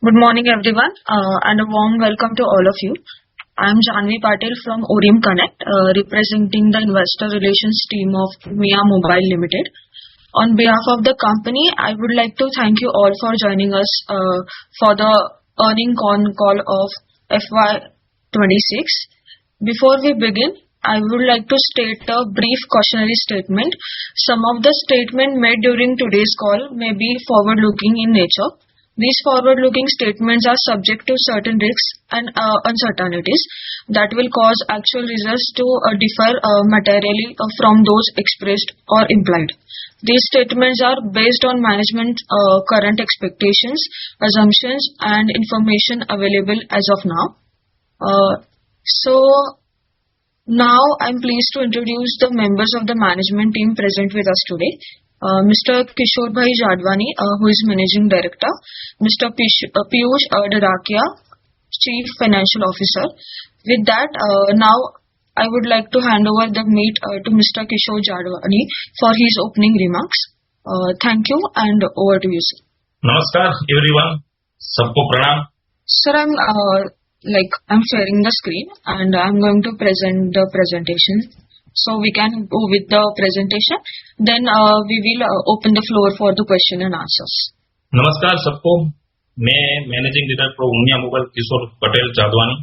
Good morning, everyone, and a warm welcome to all of you. I am Janvi Patil from Orium Connect, representing the investor relations team of Mia Mobile Limited. On behalf of the company, I would like to thank you all for joining us for the earning con call of FY26. Before we begin, I would like to state a brief cautionary statement. Some of the statements made during today's call may be forward-looking in nature. These forward-looking statements are subject to certain risks and uncertainties that will cause actual results to differ materially from those expressed or implied. These statements are based on management current expectations, assumptions, and information available as of now. So now I'm pleased to introduce the members of the management team present with us today. Mr. Kishore Bhai Jadwani, who is Managing Director, Mr. Piyush Dadakia, Chief Financial Officer. With that, now I would like to hand over the meet to Mr. Kishore Jadwani for his opening remarks. Thank you, and over to you, sir. Namaskar, everyone. Sabko pranam. Sir, I'm sharing the screen and I'm going to present the presentation. So we can go with the presentation. Then we will open the floor for the question and answers. नमस्कार सबको, मैं managing director Umiya mobile किशोर पटेल जादवानी।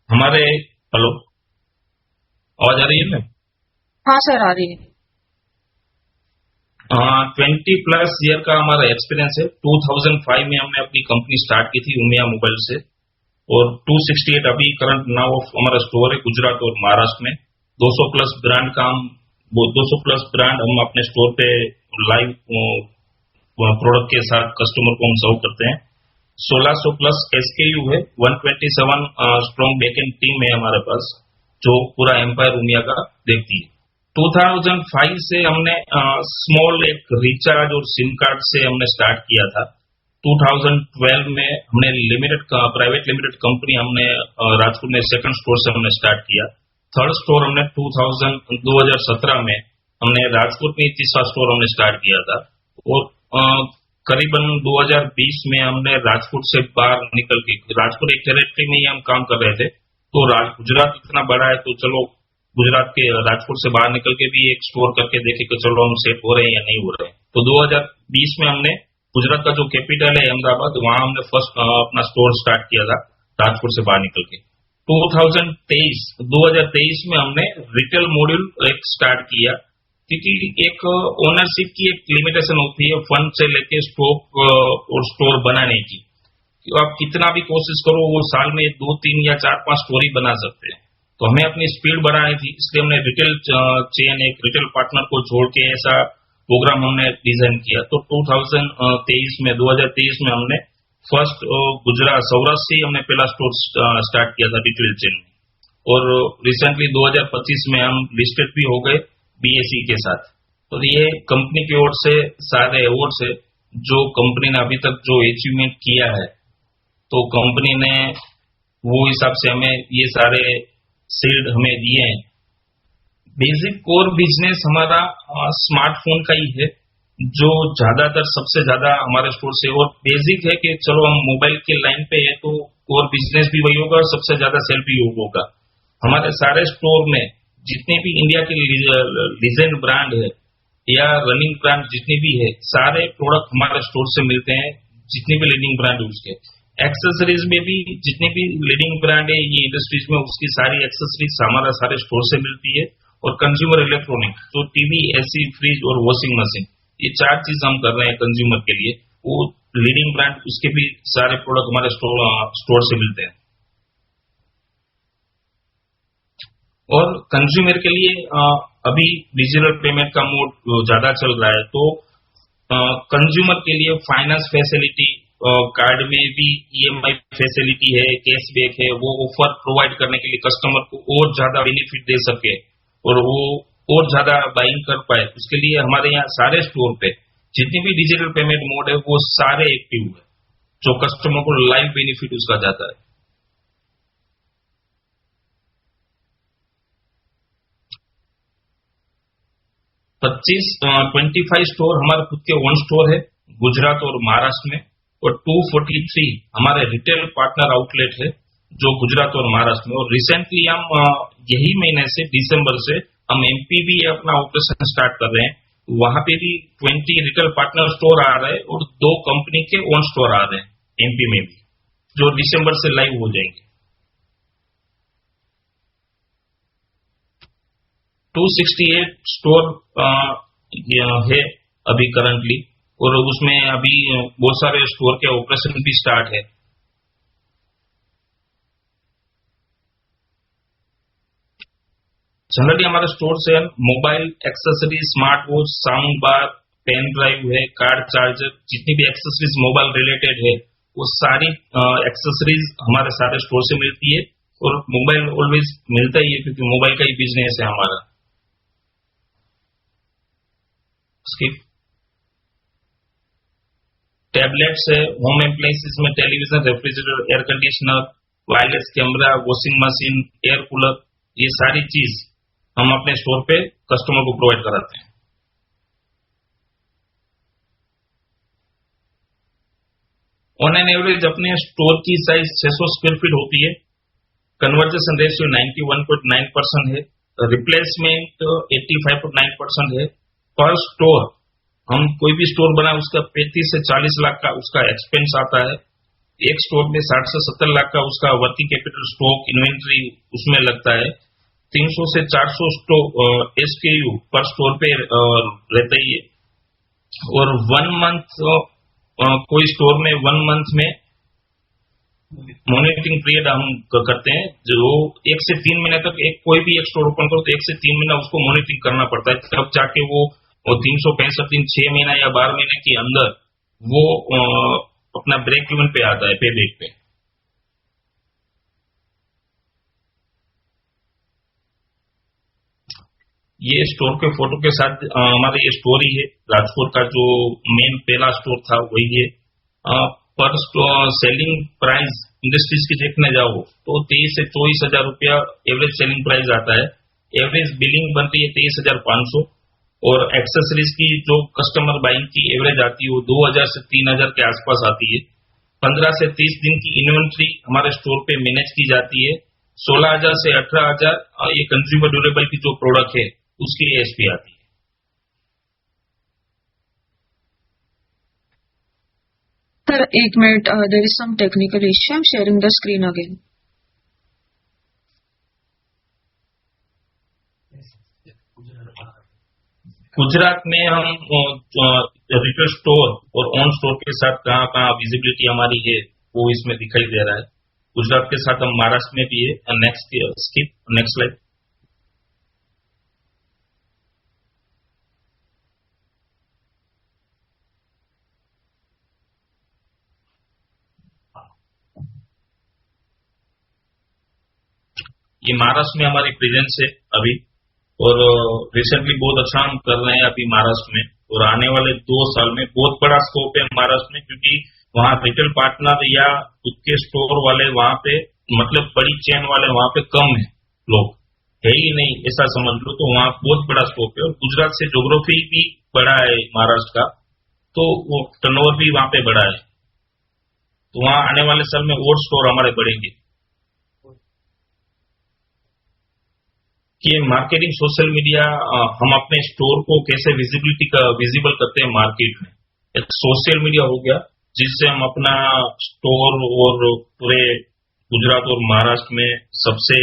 हमारे hello, आवाज आ रही है ना? हाँ sir, आ रही है। 20+ ईयर का हमारा एक्सपीरियंस है। 2005 में हमने अपनी कंपनी स्टार्ट की थी उमिया मोबाइल से, और 268 अभी करंट नाउ ऑफ हमारा स्टोर है गुजरात और महाराष्ट्र में। 200+ ब्रांड का 200+ ब्रांड हम अपने स्टोर पे लाइव प्रोडक्ट के साथ कस्टमर को हम सर्व करते हैं। 1600+ SKU है। 127 स्ट्रॉन्ग बैकएंड टीम है हमारे पास, जो पूरा एम्पायर उमिया का देखती है। 2005 से हमने स्मॉल एक रिचार्ज और सिम कार्ड से हमने स्टार्ट किया था। 2012 में हमने प्राइवेट लिमिटेड कंपनी हमने राजकोट में सेकंड स्टोर से हमने स्टार्ट किया। थर्ड स्टोर हमने 2017 में हमने राजकोट में तीसरा स्टोर हमने स्टार्ट किया था, और करीबन 2020 में हमने राजकोट से बाहर निकल के, राजकोट एक टेरिटरी में ही हम काम कर रहे थे, तो गुजरात इतना बड़ा है तो चलो गुजरात के राजकोट से बाहर निकल के भी एक स्टोर करके देखे कि चलो हम सेट हो रहे हैं या नहीं हो रहे हैं। तो 2020 में हमने गुजरात का जो कैपिटल है अहमदाबाद, वहां हमने फर्स्ट अपना स्टोर स्टार्ट किया था राजकोट से बाहर निकल के। 2023 में हमने रिटेल मॉड्यूल एक स्टार्ट किया, क्योंकि एक ओनरशिप की एक लिमिटेशन होती है फंड से लेके स्टॉक और स्टोर बनाने की। आप कितना भी कोशिश करो, वो साल में 2, 3 या 4, 5 स्टोर ही बना सकते हैं। तो हमें अपनी स्पीड बढ़ानी थी, इसलिए हमने रिटेल चेन, एक रिटेल पार्टनर को जोड़ के ऐसा प्रोग्राम हमने डिजाइन किया। तो 2023 में हमने फर्स्ट गुजरात सौराष्ट्र से हमने पहला स्टोर स्टार्ट किया था रिटेल चेन में, और रिसेंटली 2025 में हम लिस्टेड भी हो गए BSE के साथ। तो ये कंपनी की ओर से सारे अवार्ड्स है जो कंपनी ने अभी तक जो अचीवमेंट किया है, तो कंपनी ने वो हिसाब से हमें ये सारे शील्ड हमें दिए हैं। बेसिक कोर बिजनेस हमारा स्मार्टफोन का ही है, जो ज्यादातर सबसे ज्यादा हमारे स्टोर से, और बेसिक है कि चलो हम मोबाइल के लाइन पे है तो कोर बिजनेस भी वही होगा और सबसे ज्यादा सेल भी होगा। हमारे सारे स्टोर में जितने भी इंडिया के लीजेंड ब्रांड है या रनिंग ब्रांड जितने भी है, सारे प्रोडक्ट हमारे स्टोर से मिलते हैं, जितने भी लीडिंग ब्रांड है उसके। एक्सेसरीज में भी जितने भी लीडिंग ब्रांड है ये इंडस्ट्रीज में, उसकी सारी एक्सेसरीज हमारा सारे स्टोर से मिलती है। और कंज्यूमर इलेक्ट्रॉनिक, तो टीवी, AC, फ्रिज और वॉशिंग मशीन, ये 4 चीज हम कर रहे हैं कंज्यूमर के लिए। वो लीडिंग ब्रांड, उसके भी सारे प्रोडक्ट हमारे स्टोर से मिलते हैं। और कंज्यूमर के लिए अभी डिजिटल पेमेंट का मोड ज्यादा चल रहा है, तो कंज्यूमर के लिए फाइनेंस फैसिलिटी, कार्ड में भी EMI फैसिलिटी है, कैशबैक है, वो ऑफर प्रोवाइड करने के लिए कस्टमर को और ज्यादा बेनिफिट दे सके और वो और ज्यादा बाइंग कर पाए, उसके लिए हमारे यहाँ सारे स्टोर पे जितनी भी डिजिटल पेमेंट मोड है वो सारे एक्टिव है, जो कस्टमर को लाइव बेनिफिट उसका जाता है। 25 स्टोर हमारे खुद के ओन स्टोर है गुजरात और महाराष्ट्र में, और 243 हमारे रिटेल पार्टनर आउटलेट है जो गुजरात और महाराष्ट्र में। और रिसेंटली हम यही महीने से दिसंबर से हम एमपी भी अपना ऑपरेशन स्टार्ट कर रहे हैं। वहां पे भी 20 रिटेल पार्टनर स्टोर आ रहे हैं और 2 कंपनी के ओन स्टोर आ रहे हैं एमपी में भी, जो दिसंबर से लाइव हो जाएंगे। 268 स्टोर है अभी करंटली, और उसमें अभी बहुत सारे स्टोर के ऑपरेशन भी स्टार्ट है। जनरली हमारे स्टोर से mobile accessories, smart watch, sound bar, pen drive है, कार्ड चार्जर, जितनी भी एक्सेसरीज मोबाइल रिलेटेड है वो सारी एक्सेसरीज हमारे सारे स्टोर से मिलती है। और मोबाइल ऑलवेज मिलता ही है क्योंकि मोबाइल का ही बिजनेस है हमारा। टैबलेट्स है, होम एप्लायंसेस में television, refrigerator, air conditioner, wireless camera, washing machine, air cooler, ये सारी चीज हम अपने स्टोर पे कस्टमर को प्रोवाइड कराते हैं। ऑन एन एवरेज अपने स्टोर की साइज 600 स्क्वायर फीट होती है। कन्वर्जेशन रेशियो 91.9% है। रिप्लेसमेंट 85.9% है। पर स्टोर हम कोई भी स्टोर बनाए उसका 35 से 40 लाख का उसका एक्सपेंस आता है। एक स्टोर में 60 से 70 लाख का उसका वर्किंग कैपिटल, स्टॉक, इन्वेंट्री उसमें लगता है। 300 से 400 SKU पर स्टोर पे रहता ही है। और 1 मंथ कोई स्टोर में 1 मंथ में मॉनिटरिंग पीरियड हम करते हैं, जो 1 से 3 महीने तक कोई भी एक स्टोर ओपन करो तो 1 से 3 महीना उसको मॉनिटरिंग करना पड़ता है, तब जाके वो 365 दिन 6 महीना या 12 महीने के अंदर वो अपना ब्रेक इवन पे आता है, पे बैक पे। ये स्टोर के फोटो के साथ हमारा ये स्टोर ही है। राजकोट का जो मेन पहला स्टोर था वही है। पर सेलिंग प्राइस इंडस्ट्रीज की देखने जाओ तो 23 से 24 हजार रुपया एवरेज सेलिंग प्राइस आता है। एवरेज बिलिंग बनती है 23,500 और एक्सेसरीज की जो कस्टमर बाइंग की एवरेज आती है वो 2,000 से 3,000 के आसपास आती है। 15 से 30 दिन की इन्वेंट्री हमारे स्टोर पे मैनेज की जाती है। 16,000 से 18,000 ये कंज्यूमर ड्यूरेबल की जो प्रोडक्ट है उसकी ASP आती है। Sir, 1 minute. There is some technical issue. I'm sharing the screen again. Gujarat में हम रिटेल स्टोर और ऑन स्टोर के साथ कहाँ कहाँ विजिबिलिटी हमारी है वो इसमें दिखाई दे रहा है। गुजरात के साथ हम महाराष्ट्र में भी है। Next slide. ये महाराष्ट्र में हमारी प्रेजेंस है अभी, और रिसेंटली बहुत अच्छा हम कर रहे हैं अभी महाराष्ट्र में। और आने वाले 2 साल में बहुत बड़ा स्कोप है महाराष्ट्र में, क्योंकि वहाँ रिटेल पार्टनर या खुद के स्टोर वाले वहाँ पे, मतलब बड़ी चेन वाले वहाँ पे कम है, लोग है ही नहीं ऐसा समझ लो। तो वहाँ बहुत बड़ा स्कोप है। और गुजरात से ज्योग्राफी भी बड़ा है महाराष्ट्र का, तो वो टर्नओवर भी वहाँ पे बड़ा है। तो वहाँ आने वाले साल में और स्टोर हमारे बढ़ेंगे। कि मार्केटिंग, सोशल मीडिया, हम अपने स्टोर को कैसे विजिबल करते हैं मार्केट में। एक सोशल मीडिया हो गया जिससे हम अपना स्टोर और पूरे गुजरात और महाराष्ट्र में सबसे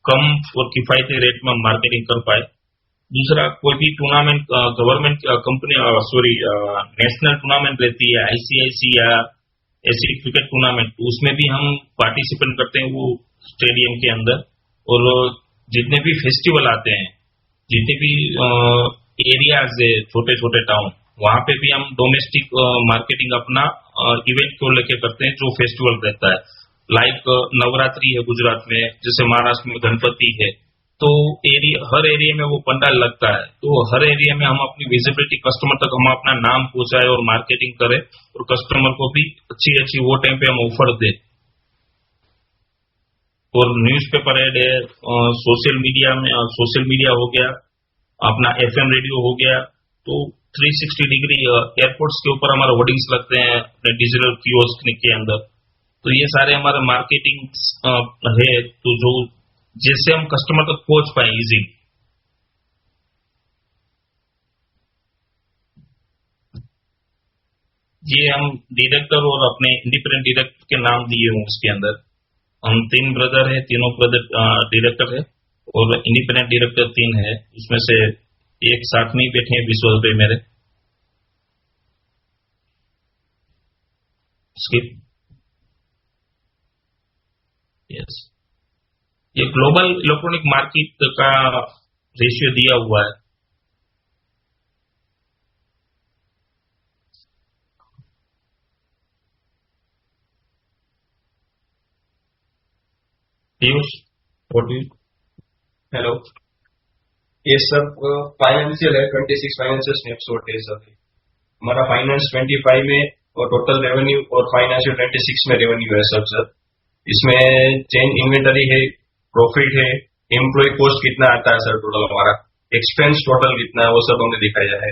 कम और किफायती रेट में मार्केटिंग कर पाए। दूसरा, कोई भी tournament government company national tournament रहती है, ICIC या ऐसी क्रिकेट टूर्नामेंट, उसमें भी हम पार्टिसिपेट करते हैं वो स्टेडियम के अंदर। और जितने भी फेस्टिवल आते हैं, जितने भी एरियाज है, छोटे छोटे टाउन, वहां पे भी हम डोमेस्टिक मार्केटिंग अपना इवेंट को लेके करते हैं जो फेस्टिवल रहता है। लाइक नवरात्रि है गुजरात में, जैसे महाराष्ट्र में गणपति है, तो हर एरिया में वो पंडाल लगता है। तो हर एरिया में हम अपनी विजिबिलिटी कस्टमर तक हम अपना नाम पहुंचाए और मार्केटिंग करें, और कस्टमर को भी अच्छी वो टाइम पे हम ऑफर दें। और न्यूज़पेपर ऐड है, सोशल मीडिया हो गया, अपना FM रेडियो हो गया। तो 360 डिग्री एयरपोर्ट्स के ऊपर हमारे होर्डिंग्स लगते हैं अपने डिजिटल कियोस्क के अंदर। तो ये सारे हमारे मार्केटिंग है, तो जो जिससे हम कस्टमर तक पहुंच पाए इजीली। ये हम डायरेक्टर और अपने इंडिपेंडेंट डायरेक्टर के नाम दिए हूँ उसके अंदर। हम 3 ब्रदर है, तीनों ब्रदर डायरेक्टर है और इंडिपेंडेंट डायरेक्टर 3 है, उसमें से एक साथ में ही बैठे हैं विश्वास भाई मेरे। स्किप। यस, ये ग्लोबल इलेक्ट्रॉनिक मार्केट का रेशियो दिया हुआ है। Piyush, what do? हेलो, ये सब फाइनेंशियल है। 26 फाइनेंशियल स्नैपशॉट है सर। हमारा फाइनेंस 25 में और टोटल रेवेन्यू और फाइनेंशियल 26 में रेवेन्यू है सब सर। इसमें चेंज इन्वेंटरी है, प्रॉफिट है, एम्प्लॉय कॉस्ट कितना आता है सर टोटल हमारा, एक्सपेंस टोटल कितना है वो सब हमने दिखाया है।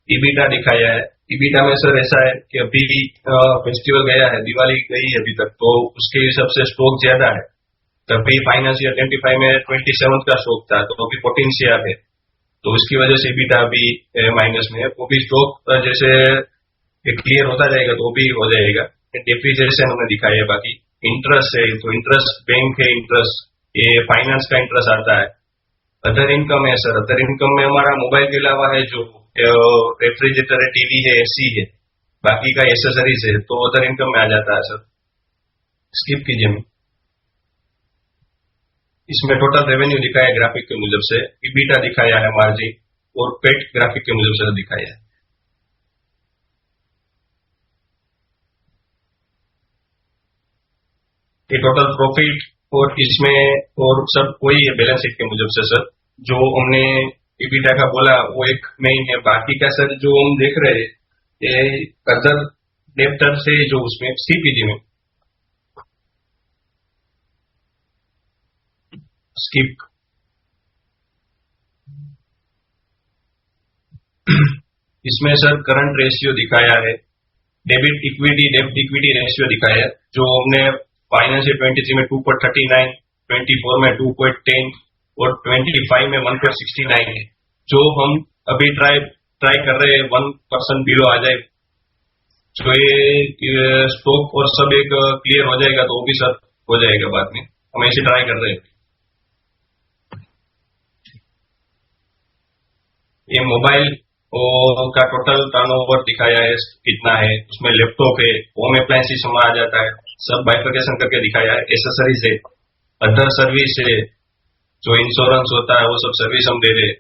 ईबीटा दिखाया है। ईबीटा में सर ऐसा है कि अभी फेस्टिवल गया है, दिवाली गई है अभी तक, तो उसके हिसाब से स्टॉक ज्यादा है। तभी फाइनेंशियल 25 में 27 का स्टॉक था, तो अभी 14 शेयर है, तो उसकी वजह से ईबीटा अभी माइनस में है। वो भी स्टॉक जैसे क्लियर होता जाएगा तो भी हो जाएगा। डेप्रिसिएशन हमने दिखाया है। बाकी इंटरेस्ट है, तो इंटरेस्ट बैंक है, इंटरेस्ट ये फाइनेंस का इंटरेस्ट आता है। अदर इनकम है सर। अदर इनकम में हमारा मोबाइल के अलावा है जो रेफ्रिजरेटर है, टीवी है, एसी है, बाकी का एसेसरीज है, तो अदर इनकम में आ जाता है सर। स्किप कीजिए। इसमें टोटल रेवेन्यू दिखाया है ग्राफिक के मुजब से, ईबीटा दिखाया है, मार्जिन और पेट ग्राफिक के मुजब से दिखाया है। ये टोटल प्रॉफिट और इसमें और सब वही है बैलेंस शीट के मुजब से सर। जो हमने ईबीटा का बोला वो एक मेन है। बाकी का सर जो हम देख रहे हैं ये अदर डेप्टर से जो उसमें सीपीजी में स्किप। इसमें सर करंट रेशियो दिखाया है, डेबिट इक्विटी डेब्ट इक्विटी रेशियो दिखाया है। जो हमने फाइनेंशियल 23 में 2.39, 24 में 2.10 और 25 में 1.69 है। जो हम अभी ट्राई कर रहे हैं 1% बिलो आ जाए, जो ये स्टॉक और सब एक क्लियर हो जाएगा तो वो भी सर हो जाएगा बाद में। हम ऐसे ट्राई कर रहे हैं। ये मोबाइल का टोटल टर्नओवर दिखाया है कितना है, उसमें लैपटॉप है, होम अप्लायंसेस में आ जाता है, सब बाइफर्केशन करके दिखाया है। एसेसरीज है, अदर सर्विस है, जो इंश्योरेंस होता है वो सब सर्विस हम दे रहे।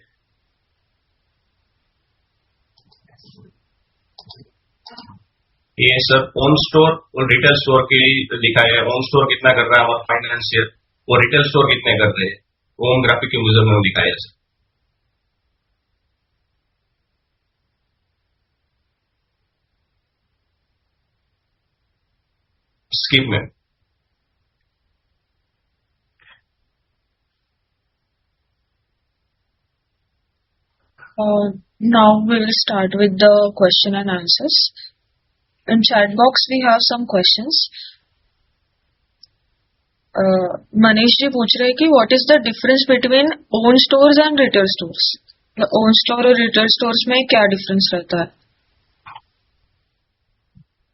ये सब ओन स्टोर और रिटेल स्टोर की दिखाया है। ओन स्टोर कितना कर रहा है हमारा फाइनेंशियल और रिटेल स्टोर कितने कर रहे हैं, वो हम ग्राफिक के मुजब में दिखाया है। स्किप में Now we will start with the question and answers. In chat box we have some questions. Manish ji पूछ रहे हैं कि what is the difference between own stores and retail stores? own store और retail stores में क्या difference रहता है?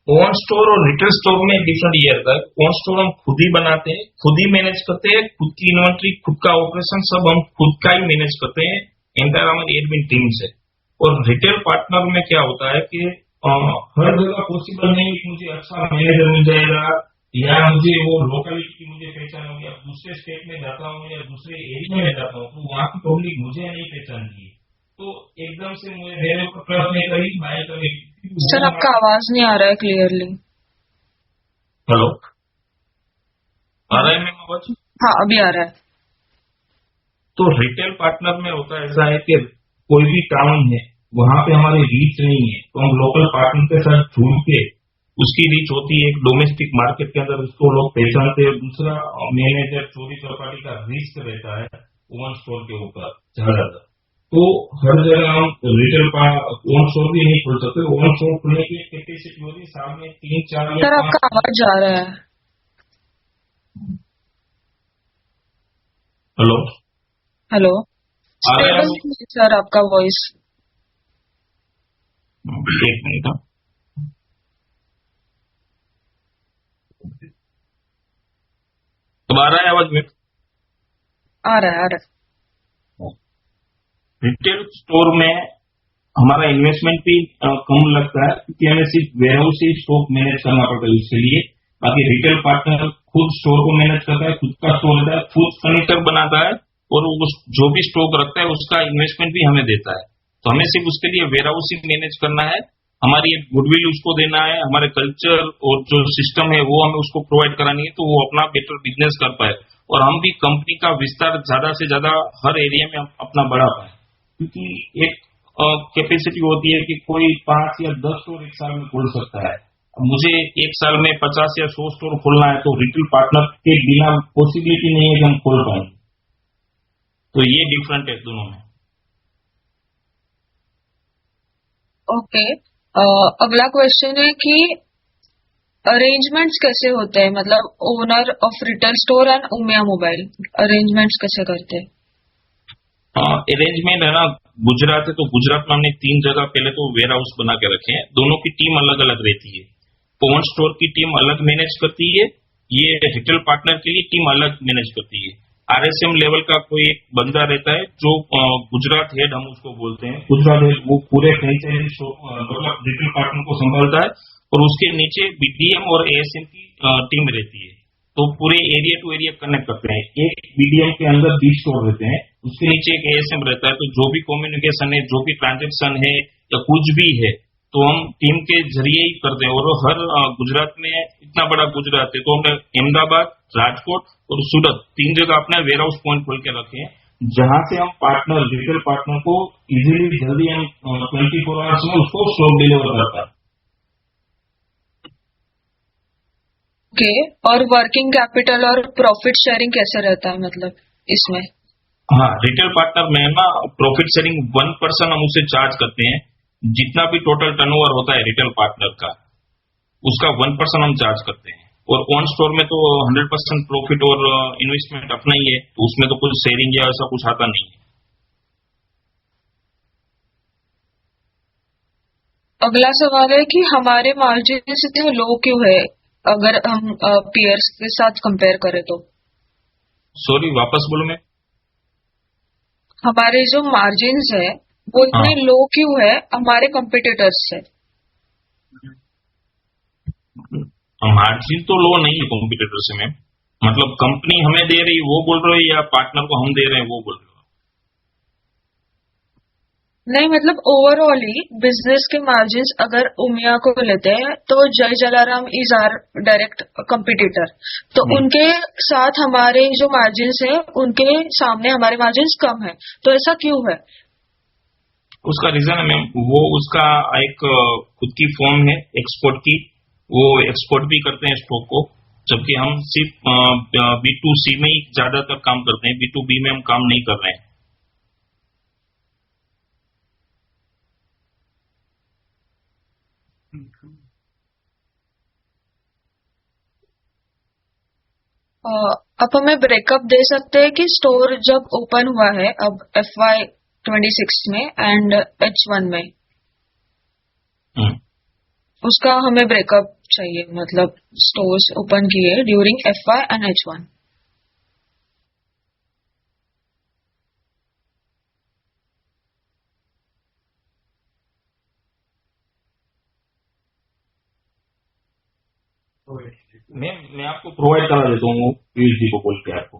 Own store और रिटेल स्टोर में डिफरेंट ये रहता है। ओन स्टोर हम खुद ही बनाते हैं, खुद ही मैनेज करते हैं, खुद की इन्वेंट्री, खुद का ऑपरेशन सब हम खुद का ही मैनेज करते हैं, एंटायर हमारी एडमिन टीम से। और रिटेल पार्टनर में क्या होता है कि हर जगह पॉसिबल नहीं कि मुझे अच्छा मैनेजर मिल जाएगा या मुझे वो लोकेलिटी की मुझे पहचान होगी, या दूसरे स्टेट में जाता हूँ या दूसरे एरिया में जाता हूँ तो वहां की पब्लिक मुझे नहीं पहचानती है, तो एकदम से मुझे मेरे ऊपर ट्रस्ट नहीं करी, मैं कभी। सर आपका आवाज नहीं आ रहा है क्लियरली। हेलो, आ रहा है मेरा आवाज? हाँ अभी आ रहा है। तो रिटेल पार्टनर में होता है ऐसा है कि कोई भी टाउन है वहां पे हमारी रीच नहीं है, तो हम लोकल पार्टनर के साथ जुड़ के उसकी रीच होती है। एक डोमेस्टिक मार्केट के अंदर उसको लोग पहचानते हैं। दूसरा मैनेजर चोरी चौपाटी का रिस्क रहता है ओवन स्टोर के ऊपर ज्यादा। तो हर जगह हम रिटेल का ओन स्टोर भी नहीं खोल सकते। ओन स्टोर खोलने की कैपेसिटी होती है साल में 3, 4 या सर 5। आपका आवाज जा रहा है। हेलो, हेलो, आ रहा है? स्टेबल नहीं है सर आपका वॉइस। एक मिनट। अब आ रहा है आवाज में? आ रहा है, आ रहा है। रिटेल स्टोर में हमारा इन्वेस्टमेंट भी कम लगता है, क्योंकि हमें सिर्फ वेयरहाउस से स्टॉक मैनेज करना पड़ता है उसके लिए। बाकी रिटेल पार्टनर खुद स्टोर को मैनेज करता है, खुद का स्टोर रहता है, खुद फर्नीचर बनाता है, और उस जो भी स्टॉक रखता है उसका इन्वेस्टमेंट भी हमें देता है। तो हमें सिर्फ उसके लिए वेयरहाउस ही मैनेज करना है, हमारी एक गुडविल उसको देना है, हमारे कल्चर और जो सिस्टम है वो हमें उसको प्रोवाइड करानी है, तो वो अपना बेटर बिजनेस कर पाए और हम भी कंपनी का विस्तार ज्यादा से ज्यादा हर एरिया में अपना बढ़ा पाए। क्योंकि एक कैपेसिटी होती है कि कोई 5 या 10 स्टोर एक साल में खोल सकता है। अब मुझे एक साल में 50 या 100 स्टोर खोलना है, तो रिटेल पार्टनर के बिना पॉसिबिलिटी नहीं है कि हम खोल पाए। तो ये डिफरेंट है दोनों में। ओके, अगला क्वेश्चन है कि अरेंजमेंट्स कैसे होते हैं, मतलब owner of retail store and Umiya mobile arrangements कैसे करते हैं? अरेंजमेंट है ना, गुजरात है तो गुजरात में हमने 3 जगह पहले तो वेयर हाउस बना के रखे हैं। दोनों की टीम अलग अलग रहती है। पवन स्टोर की टीम अलग मैनेज करती है, ये रिटेल पार्टनर के लिए टीम अलग मैनेज करती है। आरएसएम लेवल का कोई एक बंदा रहता है जो गुजरात हेड हम उसको बोलते हैं। गुजरात हेड वो पूरे फ्रेंचाइजी मतलब रिटेल पार्टनर को संभालता है, और उसके नीचे बीडीएम और एएसएम की टीम रहती है। तो पूरे एरिया टू एरिया कनेक्ट करते हैं। एक बीडीएम के अंदर 20 स्टोर रहते हैं, उसके नीचे एक एएसएम रहता है। तो जो भी कम्युनिकेशन है, जो भी ट्रांजेक्शन है या कुछ भी है, तो हम टीम के जरिए ही करते हैं। और हर गुजरात में इतना बड़ा गुजरात है, तो हमने अहमदाबाद, राजकोट और सूरत 3 जगह अपना वेयर हाउस पॉइंट खोल के रखे हैं, जहां से हम पार्टनर रिटेल पार्टनर को इजीली जल्दी हम 24 आवर्स में उसको स्टॉक डिलीवर करता है। ओके, और वर्किंग कैपिटल और प्रॉफिट शेयरिंग कैसे रहता है मतलब इसमें? हाँ, रिटेल पार्टनर में ना प्रॉफिट शेयरिंग 1% हम उसे चार्ज करते हैं। जितना भी टोटल टर्नओवर होता है रिटेल पार्टनर का, उसका 1% हम चार्ज करते हैं। और ऑन स्टोर में तो 100% प्रॉफिट और इन्वेस्टमेंट अपना ही है, तो उसमें तो कुछ शेयरिंग या ऐसा कुछ आता नहीं है। अगला सवाल है कि हमारे मार्जिन इतने लो क्यों है अगर हम पीयर्स के साथ कंपेयर करें तो? सॉरी, वापस बोलो। मैं हमारे जो मार्जिन्स है वो हाँ, इतने लो क्यों है हमारे कंपिटिटर्स से? मार्जिन तो लो नहीं है कॉम्पिटिटर से मैम। मतलब कंपनी हमें दे रही वो बोल रहे हो, या पार्टनर को हम दे रहे हैं वो बोल रहे हो? नहीं, मतलब ओवरऑल ही बिजनेस के मार्जिन्स अगर उमिया को लेते हैं तो Jai Jalaram is our direct competitor, तो उनके साथ हमारे जो मार्जिन्स है उनके सामने हमारे मार्जिन्स कम है, तो ऐसा क्यों है? उसका रीजन है मैम, वो उसका एक खुद की फॉर्म है एक्सपोर्ट की, वो एक्सपोर्ट भी करते हैं स्टॉक को, जबकि हम सिर्फ B2C में ही ज्यादातर काम करते हैं, B2B में हम काम नहीं कर रहे हैं। आप हमें ब्रेकअप दे सकते हैं कि स्टोर जब ओपन हुआ है अब FY26 में एंड H1 में, हम्म। उसका हमें ब्रेकअप चाहिए, मतलब स्टोर्स ओपन किए ड्यूरिंग FY एंड H1। मैं आपको प्रोवाइड करा देता हूँ पीयूष जी को बोल के आपको।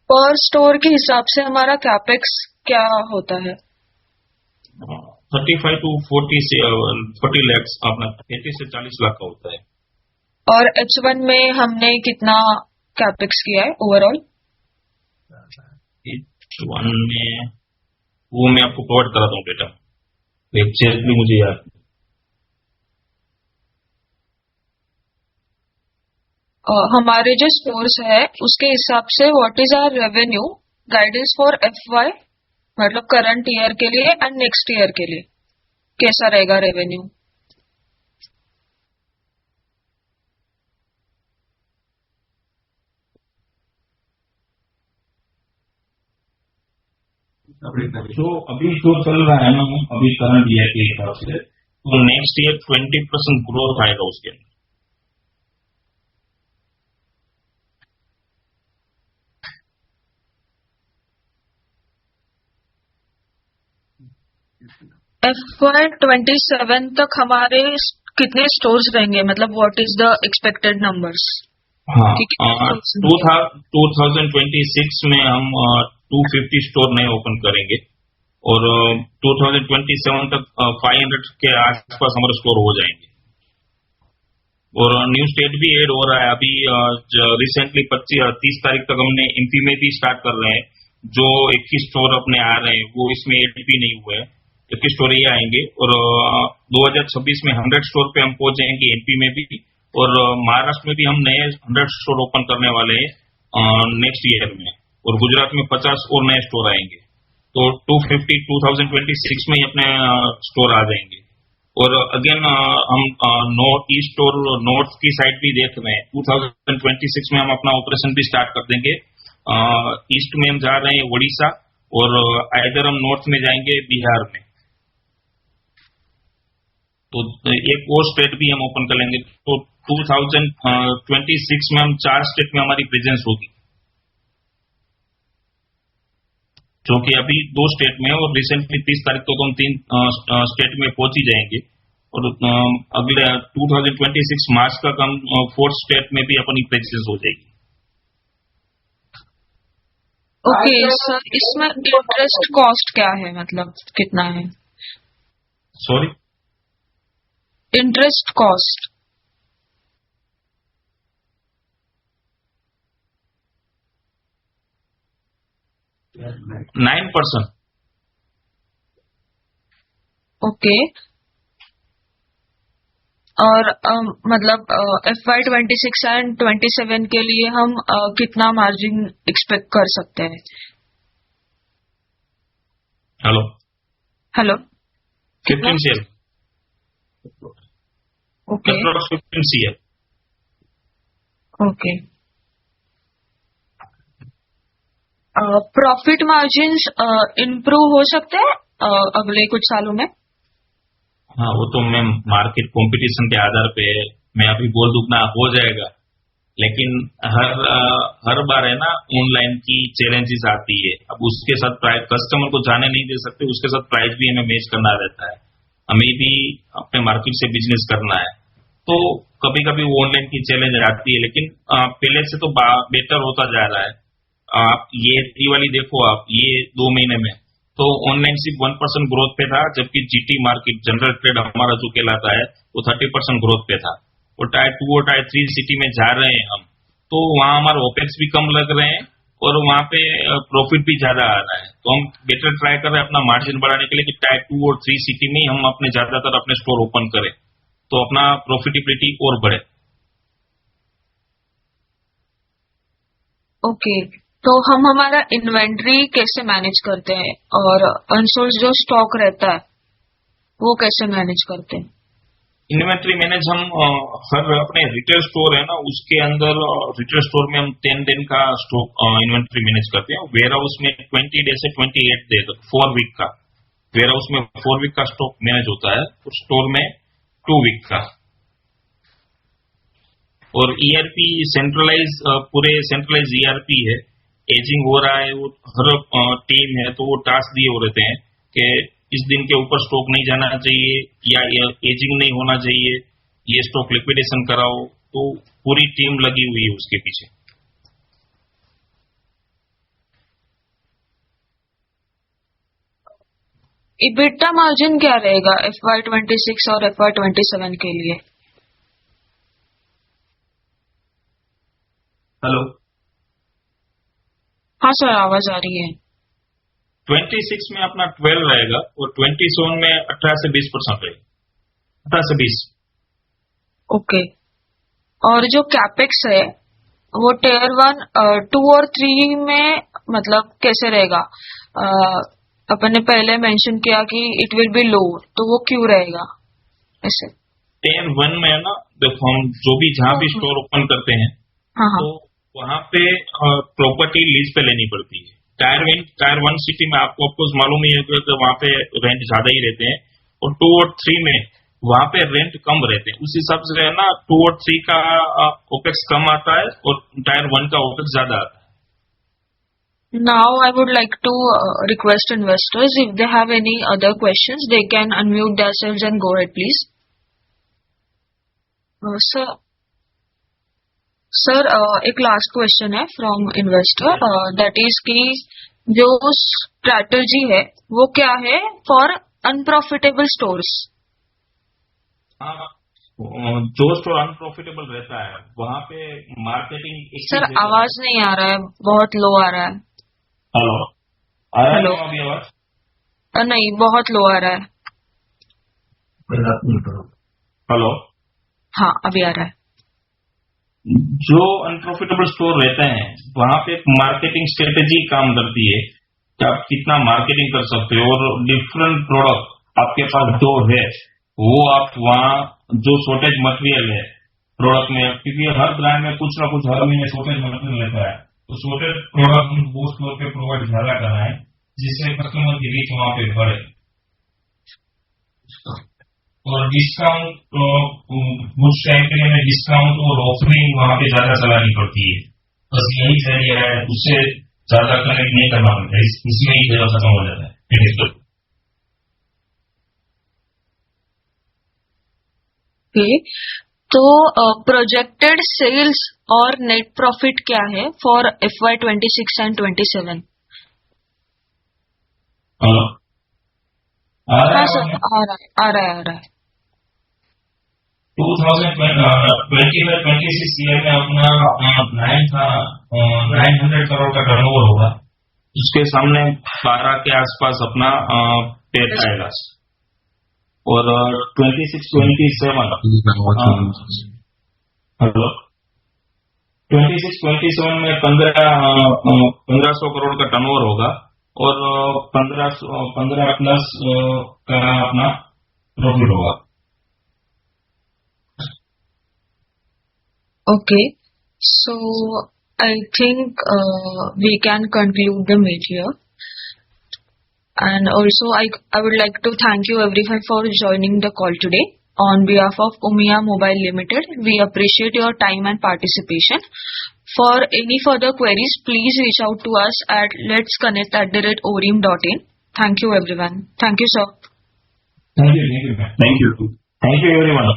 पर स्टोर के हिसाब से हमारा कैपेक्स क्या होता है? 35 to 40 लैक्स, अपना 30 से 40 लाख का होता है। और H1 में हमने कितना कैपेक्स किया है ओवरऑल? H1 में वो मैं आपको प्रोवाइड कराता हूँ डेटा, एग्जैक्टली मुझे याद नहीं। हमारे जो स्टोर्स है उसके हिसाब से what is our revenue guidance for FY, मतलब करंट ईयर के लिए एंड नेक्स्ट ईयर के लिए कैसा रहेगा रेवेन्यू? जो अभी जो चल रहा है ना, अभी करंट ईयर के हिसाब से, तो नेक्स्ट ईयर 20% ग्रोथ आएगा उसके अंदर। FY 27 तक हमारे कितने स्टोर्स रहेंगे, मतलब what is the expected numbers? हाँ, कि कितने stores रहेंगे? 2026 में हम 250 स्टोर नए ओपन करेंगे और 2027 तक 500 के आसपास हमारे स्टोर हो जाएंगे। और न्यू स्टेट भी ऐड हो रहा है। अभी रिसेंटली 30 तारीख तक हमने MP में भी स्टार्ट कर रहे हैं। जो 21 स्टोर अपने आ रहे हैं वो इसमें ऐड भी नहीं हुए हैं, 21 स्टोर ये आएंगे। और 2026 में 100 स्टोर पे हम पहुंच जाएंगे MP में भी। और महाराष्ट्र में भी हम नए 100 स्टोर ओपन करने वाले हैं नेक्स्ट ईयर में। और गुजरात में 50 और नए स्टोर आएंगे। तो 250 2026 में ही अपने स्टोर आ जाएंगे। और अगेन हम नॉर्थ ईस्ट और नॉर्थ की साइड भी देख रहे हैं। 2026 में हम अपना ऑपरेशन भी स्टार्ट कर देंगे। ईस्ट में हम जा रहे हैं उड़ीसा, और इधर हम नॉर्थ में जाएंगे बिहार में। तो एक और स्टेट भी हम ओपन कर लेंगे। तो 2026 में हम 4 स्टेट में हमारी प्रेजेंस होगी, जो कि अभी 2 स्टेट में है। और रिसेंटली 30 तारीख को तो हम 3 स्टेट में पहुंच ही जाएंगे। और अगले 2026 मार्च तक हम 4th स्टेट में भी अपनी प्रेजेंस हो जाएगी। ओके सर, इसमें इंटरेस्ट कॉस्ट क्या है, मतलब कितना है सॉरी, इंटरेस्ट कॉस्ट? 9%। ओके। और मतलब FY 26 एंड 27 के लिए हम कितना मार्जिन एक्सपेक्ट कर सकते हैं? Hello hello, 15 share, okay 15 share. Okay. Profit margins improve हो सकते हैं अगले कुछ सालों में? हाँ, वो तो मैं मार्केट कंपटीशन के आधार पे मैं अभी बोल दूं ना हो जाएगा। लेकिन हर बार है ना, ऑनलाइन की चैलेंजेस आती है। अब उसके साथ प्राइस कस्टमर को जाने नहीं दे सकते, उसके साथ प्राइस भी हमें मैच करना रहता है। हमें भी अपने मार्केट से बिजनेस करना है। तो कभी कभी वो ऑनलाइन की चैलेंज आती है, लेकिन पहले से तो बेटर होता जा रहा है। आप ये दिवाली देखो, आप ये 2 महीने में तो ऑनलाइन सिर्फ 1% ग्रोथ पे था, जबकि GT मार्केट जनरल ट्रेड हमारा जो कहलाता है वो 30% ग्रोथ पे था। और टायर 2 और टायर 3 सिटी में जा रहे हैं हम, तो वहां हमारे ओपेक्स भी कम लग रहे हैं और वहां पे प्रॉफिट भी ज्यादा आ रहा है। तो हम बेटर ट्राई कर रहे हैं अपना मार्जिन बढ़ाने के लिए कि टायर 2 और 3 सिटी में हम अपने ज्यादातर अपने स्टोर ओपन करें, तो अपना प्रॉफिटेबिलिटी और बढ़े। ओके, तो हम हमारा इन्वेंट्री कैसे मैनेज करते हैं और अनसोल्ड जो स्टॉक रहता है वो कैसे मैनेज करते हैं? इन्वेंट्री मैनेज हम हर अपने रिटेल स्टोर है ना, उसके अंदर रिटेल स्टोर में हम 10 दिन का स्टॉक इन्वेंट्री मैनेज करते हैं। वेयर हाउस में 20 डे से 28 डे तक 4 वीक का, वेयर हाउस में 4 वीक का स्टॉक मैनेज होता है, और स्टोर में 2 वीक का। और ERP सेंट्रलाइज, पूरे सेंट्रलाइज ERP है। एजिंग हो रहा है, वो हर टीम है तो वो टास्क दिए हो रहते हैं कि इस दिन के ऊपर स्टॉक नहीं जाना चाहिए, या एजिंग नहीं होना चाहिए, ये स्टॉक लिक्विडेशन कराओ। तो पूरी टीम लगी हुई है उसके पीछे। EBITDA मार्जिन क्या रहेगा FY 26 और FY 27 के लिए? हेलो, हाँ सर, आवाज आ रही है। 26 में अपना 12 रहेगा और 27 में 18 से 20% रहेगा, 18 से 20। ओके। और जो कैपेक्स है वो टियर 1, 2 और 3 में मतलब कैसे रहेगा? अपन ने पहले मेंशन किया कि इट विल बी लो, तो वो क्यों रहेगा ऐसे? टियर 1 में है ना, देखो हम जो भी जहाँ भी स्टोर ओपन करते हैं हाँ हाँ तो वहाँ पे प्रॉपर्टी लीज पे लेनी पड़ती है। टायर 1 सिटी में आपको ऑफकोर्स मालूम ही है कि वहाँ पे रेंट ज्यादा ही रहते हैं, और 2 और 3 में वहाँ पे रेंट कम रहते हैं। उस हिसाब से है ना 2 और 3 का ओपेक्स कम आता है और टायर 1 का ओपेक्स ज्यादा आता है। Now I would like to request investors, if they have any other questions, they can unmute themselves and go ahead, please. Sir, एक लास्ट क्वेश्चन है फ्रॉम इन्वेस्टर, दैट इज कि जो स्ट्रैटेजी है वो क्या है फॉर अनप्रॉफिटेबल स्टोर्स? जो store unprofitable रहता है वहाँ पे मार्केटिंग। सर आवाज नहीं आ रहा है, बहुत लो आ रहा है। हेलो, आ रहा है हेलो, अभी आवाज? नहीं बहुत लो आ रहा है। हेलो, हाँ अभी आ रहा है। जो अनप्रॉफिटेबल स्टोर रहते हैं वहाँ पे एक मार्केटिंग स्ट्रेटेजी काम करती है कि आप कितना मार्केटिंग कर सकते हो, और डिफरेंट प्रोडक्ट आपके पास जो है वो आप वहाँ जो शॉर्टेज मटेरियल है प्रोडक्ट में, क्योंकि हर ब्रांड में कुछ ना कुछ हर महीने शॉर्टेज मटेरियल रहता है, तो शॉर्टेज प्रोडक्ट हम वो स्टोर पे प्रोवाइड ज्यादा कराएं जिससे कस्टमर की रीच वहाँ पे बढ़े। और डिस्काउंट कुछ टाइम के लिए डिस्काउंट और ऑफरिंग वहाँ पे ज्यादा चलानी पड़ती है। बस यही जरिया है, उससे ज्यादा कनेक्ट नहीं करना पड़ता, इसमें ही जगह खत्म हो जाता है। तो प्रोजेक्टेड सेल्स और नेट प्रॉफिट क्या है फॉर FY26 एंड 27? हाँ सर, आ रहा है। 2025-26 ईयर में अपना 900 करोड़ का टर्नओवर होगा, उसके सामने 12 के आसपास अपना पेट आएगा। और 26-27 हेलो 26-27 में 1500 करोड़ का टर्नओवर होगा, और 15 प्लस का अपना प्रॉफिट होगा। Okay, so I think we can conclude the meet here. And also I would like to thank you everyone for joining the call today. On behalf of Umiya Mobile Limited, we appreciate your time and participation. For any further queries, please reach out to us at letsconnect@orim.in. Thank you everyone. Thank you sir. Thank you everyone.